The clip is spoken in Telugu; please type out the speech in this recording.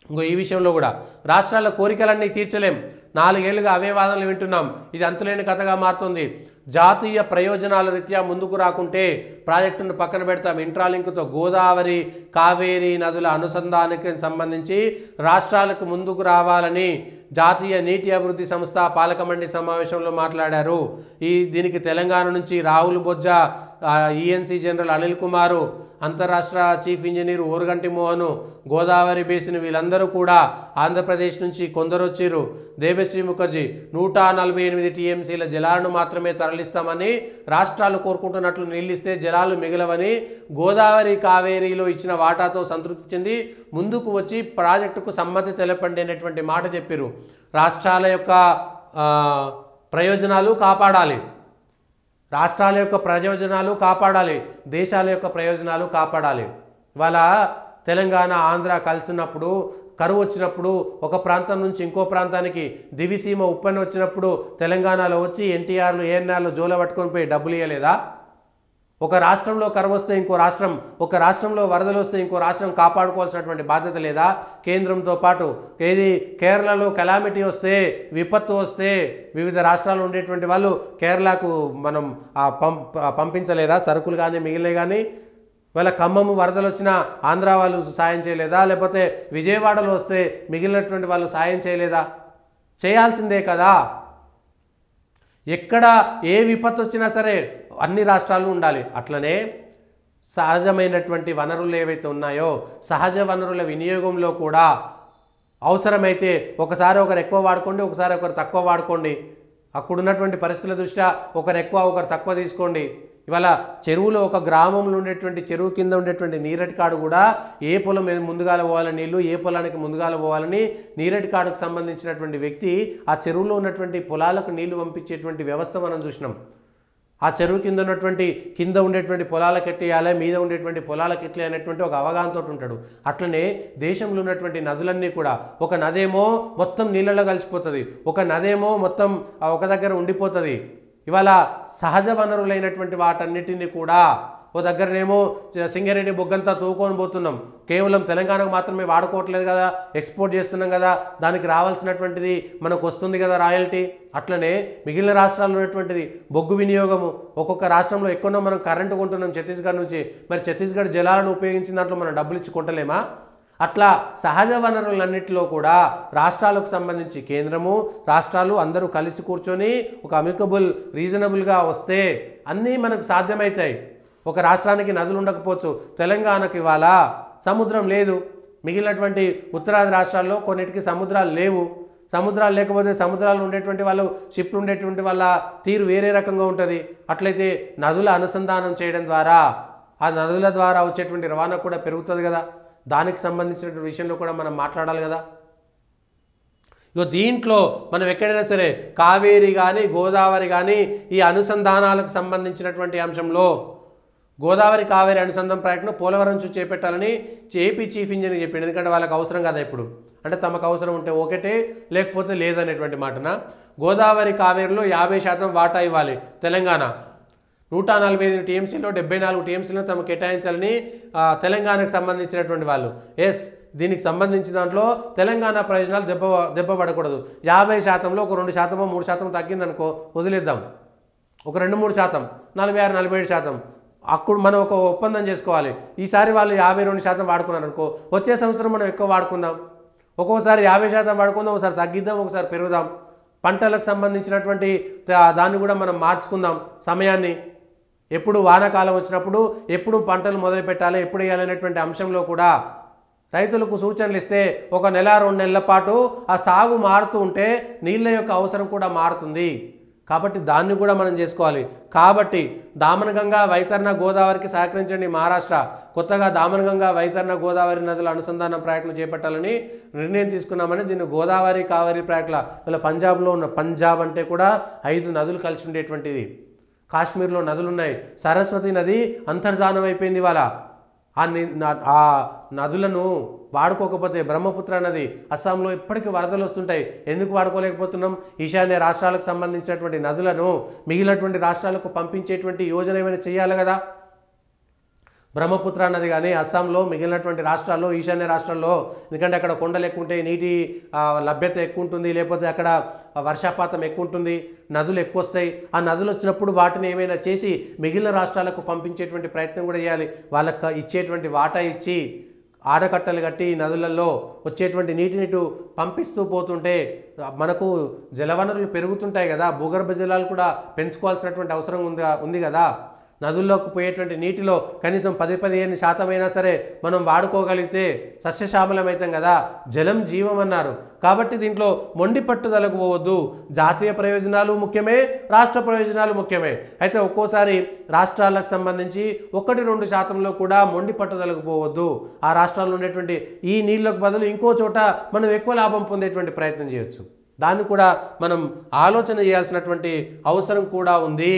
ఇంకో ఈ విషయంలో కూడా రాష్ట్రాల కోరికలన్నీ తీర్చలేం, 4 ఏళ్లుగా అవే వాదనలు వింటున్నాం, ఇది అంతులేని కథగా మారుతుంది. జాతీయ ప్రయోజనాల రీత్యా ముందుకు రాకుంటే ప్రాజెక్టును పక్కన పెడతాం. ఇంట్రాలింక్తో గోదావరి కావేరీ నదుల అనుసంధానానికి సంబంధించి రాష్ట్రాలకు ముందుకు రావాలని జాతీయ నీటి అభివృద్ధి సంస్థ పాలక మండలి సమావేశంలో మాట్లాడారు. దీనికి తెలంగాణ నుంచి రాహుల్ బొజ్జా, ఈఎన్సీ జనరల్ అనిల్ కుమారు, అంతరాష్ట్ర chief engineer Oruganti Mohan, Godavari basin వీళ్ళందరూ కూడా ఆంధ్రప్రదేశ్ నుంచి కొందరు వచ్చారు. దేబశ్రీ ముఖర్జీ 148 టీఎంసీల జలాలను మాత్రమే తరలిస్తామని రాష్ట్రాలు కోరుకుంటున్నట్లు నిలిస్తే జలాలు మిగలవని గోదావరి కావేరీలో ఇచ్చిన వాటాతో సంతృప్తి చెంది ముందుకు వచ్చి ప్రాజెక్టుకు సమ్మతి తెలపండి అనేటువంటి మాట చెప్పారు. రాష్ట్రాల యొక్క ప్రయోజనాలు కాపాడాలి, రాష్ట్రాల యొక్క ప్రయోజనాలు కాపాడాలి, దేశాల యొక్క ప్రయోజనాలు కాపాడాలి. ఇవాళ తెలంగాణ ఆంధ్ర కలిసినప్పుడు, కరువు వచ్చినప్పుడు, ఒక ప్రాంతం నుంచి ఇంకో ప్రాంతానికి దివిసీమ ఉప్పని వచ్చినప్పుడు తెలంగాణలో వచ్చి ఎన్టీఆర్లు ఏఎన్ఆర్లు జోల పట్టుకొని పోయి డబ్బులు ఇవ్వలేదా? ఒక రాష్ట్రంలో కరువు వస్తే ఇంకో రాష్ట్రం, ఒక రాష్ట్రంలో వరదలు వస్తే ఇంకో రాష్ట్రం కాపాడుకోవాల్సినటువంటి బాధ్యత లేదా? కేంద్రంతో పాటు ఏది కేరళలో కెలామిటీ వస్తే, విపత్తు వస్తే వివిధ రాష్ట్రాలు ఉండేటువంటి వాళ్ళు కేరళకు మనం పంపించలేదా సరుకులు కానీ మిగిలినవి కానీ? వాళ్ళ ఖమ్మము వరదలు వచ్చినా ఆంధ్ర వాళ్ళు సాయం చేయలేదా? లేకపోతే విజయవాడలో వస్తే మిగిలినటువంటి వాళ్ళు సాయం చేయలేదా? చేయాల్సిందే కదా. ఎక్కడ ఏ విపత్తు వచ్చినా సరే అన్ని రాష్ట్రాలు ఉండాలి. అట్లనే సహజమైనటువంటి వనరులు ఏవైతే ఉన్నాయో సహజ వనరుల వినియోగంలో కూడా అవసరమైతే ఒకసారి ఒకరు ఎక్కువ వాడుకోండి, ఒకసారి ఒకరు తక్కువ వాడుకోండి. అక్కడున్నటువంటి పరిస్థితుల దృష్ట్యా ఒకరు ఎక్కువ ఒకరు తక్కువ తీసుకోండి. ఇవాళ చెరువులో ఒక గ్రామంలో ఉండేటువంటి చెరువు కింద ఉండేటువంటి నీరటి కాడు కూడా ఏ పొలం ముందుగాల పోవాలని నీళ్లు, ఏ పొలానికి ముందుగాల పోవాలని నీరటి కాడుకు సంబంధించినటువంటి వ్యక్తి ఆ చెరువులో ఉన్నటువంటి పొలాలకు నీళ్లు పంపించేటువంటి వ్యవస్థ మనం చూసినాం. ఆ చెరువు కింద ఉండేటువంటి పొలాలకు ఎట్టేయాలి, మీద ఉండేటువంటి పొలాలకు ఎట్లే అనేటువంటి ఒక అవగాహనతో ఉంటాడు. అట్లనే దేశంలో ఉన్నటువంటి నదులన్నీ కూడా, ఒక నదేమో మొత్తం నీళ్ళలో కలిసిపోతుంది, ఒక నదేమో మొత్తం ఒక దగ్గర ఉండిపోతుంది. ఇవాళ సహజ వనరులైనటువంటి వాటన్నిటిని కూడా ఓ దగ్గరనేమో సింగరేణి బొగ్గంతా తూకొని పోతున్నాం, కేవలం తెలంగాణకు మాత్రమే వాడుకోవట్లేదు కదా, ఎక్స్పోర్ట్ చేస్తున్నాం కదా, దానికి రావాల్సినటువంటిది మనకు వస్తుంది కదా రాయల్టీ. అట్లనే మిగిలిన రాష్ట్రాల్లో ఉన్నటువంటిది బొగ్గు వినియోగము, ఒక్కొక్క రాష్ట్రంలో ఎక్కువనో మనం కరెంటు కొంటున్నాం ఛత్తీస్గఢ్ నుంచి, మరి ఛత్తీస్గఢ్ జలాలను ఉపయోగించిన దాంట్లో మనం డబ్బులు ఇచ్చి కొంటలేమా? అట్లా సహజ వనరులన్నింటిలో కూడా రాష్ట్రాలకు సంబంధించి కేంద్రము రాష్ట్రాలు అందరూ కలిసి కూర్చొని ఒక అమికబుల్ రీజనబుల్గా వస్తే అన్నీ మనకు సాధ్యమవుతాయి. ఒక రాష్ట్రానికి నదులు ఉండకపోవచ్చు, తెలంగాణకు ఇవాళ సముద్రం లేదు, మిగిలినటువంటి ఉత్తరాది రాష్ట్రాల్లో కొన్నిటికి సముద్రాలు లేవు. సముద్రాలు లేకపోతే సముద్రాలు ఉండేటువంటి వాళ్ళు, షిప్లు ఉండేటువంటి వాళ్ళ తీరు వేరే రకంగా ఉంటుంది. అట్లయితే నదుల అనుసంధానం చేయడం ద్వారా ఆ నదుల ద్వారా వచ్చేటువంటి రవాణా కూడా పెరుగుతుంది కదా, దానికి సంబంధించినటువంటి విషయంలో కూడా మనం మాట్లాడాలి కదా. ఇగో దీంట్లో మనం ఎక్కడైనా సరే కావేరీ కానీ గోదావరి కానీ ఈ అనుసంధానాలకు సంబంధించినటువంటి అంశంలో గోదావరి కావేరీ అనుసంధాన ప్రాజెక్టును పోలవరం నుంచి చేపట్టాలని ఏపీ చీఫ్ ఇంజనీర్ చెప్పింది. ఎందుకంటే వాళ్ళకి అవసరం కదా, ఇప్పుడు అంటే తమకు అవసరం ఉంటే ఒకటే, లేకపోతే లేదనేటువంటి మాటన. గోదావరి కావేరీలో 50% వాటా ఇవ్వాలి తెలంగాణ. 145 టీఎంసీలో 74 టీఎంసీలను తమకు కేటాయించాలని తెలంగాణకు సంబంధించినటువంటి వాళ్ళు. దీనికి సంబంధించిన దాంట్లో తెలంగాణ ప్రయోజనాలు దెబ్బపడకూడదు. 50%లో ఒక 2%, 3% తగ్గిందనుకో వదిలేద్దాం, ఒక 2-3%, 46-47%. అప్పుడు మనం ఒక ఒప్పందం చేసుకోవాలి. ఈసారి వాళ్ళు 52% వాడుకున్నారు అనుకో, వచ్చే సంవత్సరం మనం ఎక్కువ వాడుకుందాం. ఒక్కోసారి 50% వాడుకుందాం, ఒకసారి తగ్గిద్దాం, ఒకసారి పెరుగుదాం. పంటలకు సంబంధించినటువంటి దాన్ని కూడా మనం మార్చుకుందాం సమయాన్ని. ఎప్పుడు వానాకాలం వచ్చినప్పుడు ఎప్పుడు పంటలు మొదలు పెట్టాలి, ఎప్పుడు వేయాలనేటువంటి అంశంలో కూడా రైతులకు సూచనలు ఇస్తే 1 నెల 2 నెలల పాటు ఆ సాగు మారుతూ ఉంటే నీళ్ళ యొక్క అవసరం కూడా మారుతుంది. కాబట్టి దాన్ని కూడా మనం చేసుకోవాలి. కాబట్టి దామనగంగా వైతరణ గోదావరికి సహకరించండి మహారాష్ట్ర. కొత్తగా దామనగంగా వైతరణ గోదావరి నదుల అనుసంధాన ప్రాజెక్టును చేపట్టాలని నిర్ణయం తీసుకున్నామని. దీన్ని గోదావరి కావేరీ ప్రాజెక్టుల ఇలా పంజాబ్లో ఉన్న, పంజాబ్ అంటే కూడా 5 నదులు కలిసి ఉండేటువంటిది. కాశ్మీర్లో నదులు ఉన్నాయి. సరస్వతి నది అంతర్ధానం అయిపోయింది ఇవాళ. ఆ నదులను వాడుకోకపోతే బ్రహ్మపుత్ర నది, అస్సాంలో ఇప్పటికీ వరదలు వస్తుంటాయి. ఎందుకు వాడుకోలేకపోతున్నాం? ఈశాన్య రాష్ట్రాలకు సంబంధించినటువంటి నదులను మిగిలినటువంటి రాష్ట్రాలకు పంపించేటువంటి యోజన ఏమైనా చేయాలి కదా. బ్రహ్మపుత్ర నది కానీ అస్సాంలో మిగిలినటువంటి రాష్ట్రాల్లో ఈశాన్య రాష్ట్రాల్లో ఎందుకంటే అక్కడ కొండలు ఎక్కువ ఉంటాయి, నీటి లభ్యత ఎక్కువ ఉంటుంది, లేకపోతే అక్కడ వర్షపాతం ఎక్కువ ఉంటుంది, నదులు ఎక్కువ వస్తాయి. ఆ నదులు వచ్చినప్పుడు వాటిని ఏమైనా చేసి మిగిలిన రాష్ట్రాలకు పంపించేటువంటి ప్రయత్నం కూడా చేయాలి. వాళ్ళకి ఇచ్చేటువంటి వాటా ఇచ్చి ఆడకట్టలు కట్టి నదులలో వచ్చేటువంటి నీటిని పంపిస్తూ పోతుంటే మనకు జలవనరులు పెరుగుతుంటాయి కదా, భూగర్భ జలాలు కూడా పెంచుకోవాల్సినటువంటి అవసరం ఉంది కదా. నదుల్లోకి పోయేటువంటి నీటిలో కనీసం 10-15% అయినా సరే మనం వాడుకోగలిగితే సస్యశ్యామలమవుతాం కదా. జలం జీవం అన్నారు కాబట్టి దీంట్లో మొండి పట్టుదలకు పోవద్దు. జాతీయ ప్రయోజనాలు ముఖ్యమే, రాష్ట్ర ప్రయోజనాలు ముఖ్యమే. అయితే ఒక్కోసారి రాష్ట్రాలకు సంబంధించి 1-2% కూడా మొండి పట్టుదలకు పోవద్దు. ఆ రాష్ట్రాల్లో ఉండేటువంటి ఈ నీళ్ళకు బదులు ఇంకో చోట మనం ఎక్కువ లాభం పొందేటువంటి ప్రయత్నం చేయొచ్చు. దాన్ని కూడా మనం ఆలోచన చేయాల్సినటువంటి అవసరం కూడా ఉంది.